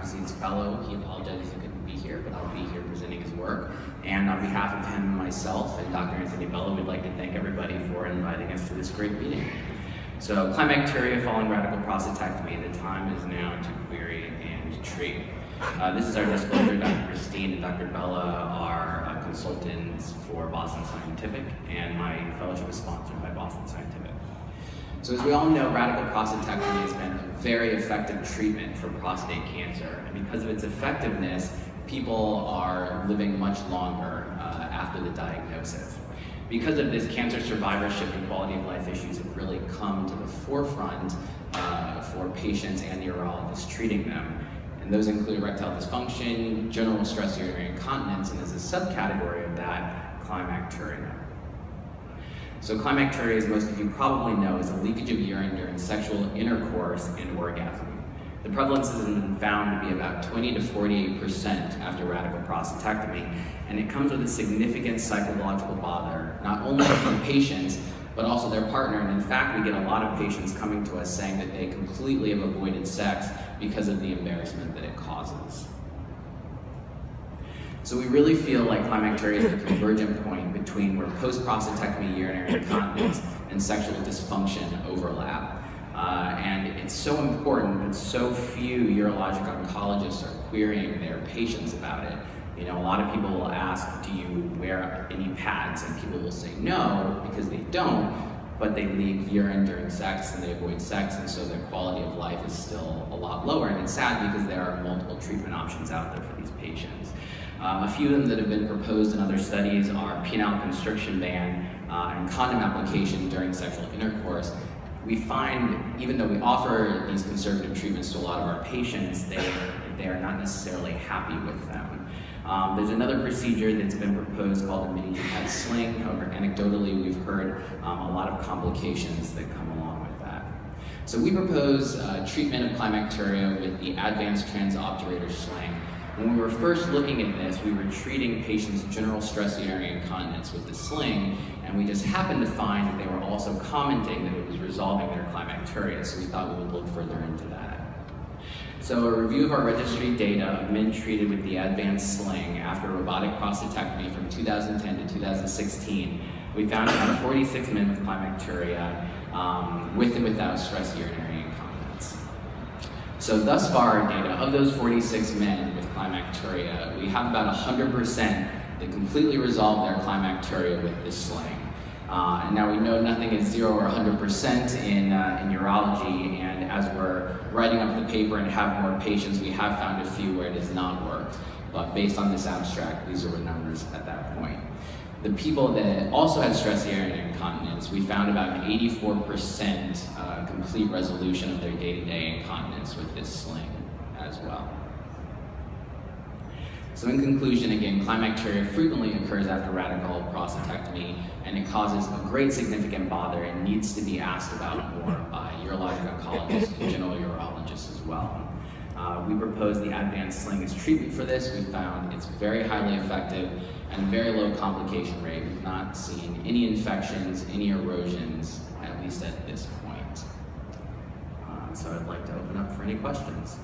disease fellow. He apologizes he couldn't be here, but I'll be here presenting his work. And on behalf of him and myself and Dr. Anthony Bella, we'd like to thank everybody for inviting us to this great meeting. So, climacturia following radical prostatectomy. The time is now to query and treat. This is our disclosure. Dr. Christine and Dr. Bella are consultants for Boston Scientific, and my fellowship is sponsored by Boston Scientific. So as we all know, radical prostatectomy has been a very effective treatment for prostate cancer, and because of its effectiveness, people are living much longer after the diagnosis. Because of this, cancer survivorship and quality of life issues have really come to the forefront for patients and urologists treating them. And those include erectile dysfunction, general stress urinary incontinence, and as a subcategory of that, climacturia. So climacturia, as most of you probably know, is a leakage of urine during sexual intercourse and orgasm. The prevalence has been found to be about 20 to 48% after radical prostatectomy, and it comes with a significant psychological bother, not only from patients, but also their partner. And in fact, we get a lot of patients coming to us saying that they completely have avoided sex because of the embarrassment that it causes. So we really feel like climacturia is the convergent point between where post-prostatectomy urinary incontinence and sexual dysfunction overlap. And it's so important that so few urologic oncologists are querying their patients about it. You know, a lot of people will ask, do you wear any pads? And people will say no, because they don't, but they leak urine during sex and they avoid sex, and so their quality of life is still a lot lower. And it's sad because there are multiple treatment options out there for these patients. A few of them that have been proposed in other studies are penile constriction ban and condom application during sexual intercourse. We find, even though we offer these conservative treatments to a lot of our patients, they are not necessarily happy with them. There's another procedure that's been proposed called the mini jihad sling. However, anecdotally, we've heard a lot of complications that come along with that. So we propose treatment of climacturia with the advanced transobturator sling. When we were first looking at this, we were treating patients' general stress urinary incontinence with the sling, and we just happened to find that they were also commenting that it was resolving their climacturia, so we thought we would look further into that. So a review of our registry data of men treated with the advanced sling after robotic prostatectomy from 2010 to 2016, we found about 46 men with climacturia with and without stress urinary incontinence. So thus far, our data, of those 46 men with climacturia, we have about 100% that completely resolved their climacturia with this sling. And now we know nothing is 0 or 100% in urology, and as we're writing up the paper and have more patients, we have found a few where it has not worked. But based on this abstract, these are the numbers at that point. The people that also had stress urinary incontinence, we found about an 84% complete resolution of their day-to-day incontinence with this sling as well. So in conclusion, again, climacturia frequently occurs after radical prostatectomy, and it causes a great significant bother and needs to be asked about more by urologic oncologists and general urologists as well. We propose the advanced sling as treatment for this. We found it's very highly effective and very low complication rate. We've not seen any infections, any erosions, at least at this point. So I'd like to open up for any questions.